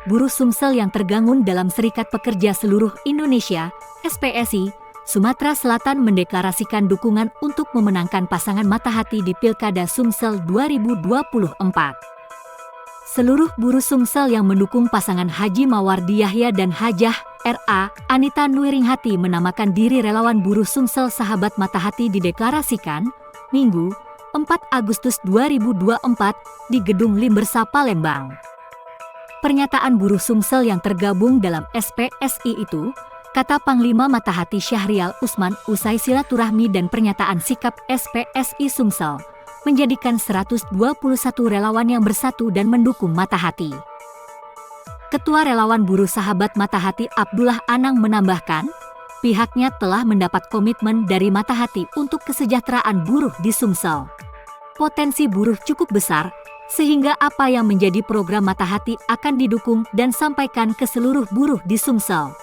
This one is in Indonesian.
buruh Sumsel yang tergabung dalam Serikat Pekerja Seluruh Indonesia, SPSI, Sumatera Selatan mendeklarasikan dukungan untuk memenangkan pasangan Matahati di Pilkada Sumsel 2024. Seluruh buruh Sumsel yang mendukung pasangan Haji Mawardi Yahya dan Hajah R.A. Anita Nuiringhati menamakan diri relawan buruh Sumsel Sahabat Matahati dideklarasikan Minggu, 4 Agustus 2024 di Gedung Limbersa Palembang. Pernyataan buruh Sumsel yang tergabung dalam SPSI itu, kata Panglima Matahati Syahrial Usman usai silaturahmi dan pernyataan sikap SPSI Sumsel, menjadikan 121 relawan yang bersatu dan mendukung Matahati. Ketua Relawan Buruh Sahabat Matahati Abdullah Anang menambahkan, pihaknya telah mendapat komitmen dari Matahati untuk kesejahteraan buruh di Sumsel. Potensi buruh cukup besar, sehingga apa yang menjadi program Matahati akan didukung dan sampaikan ke seluruh buruh di Sumsel.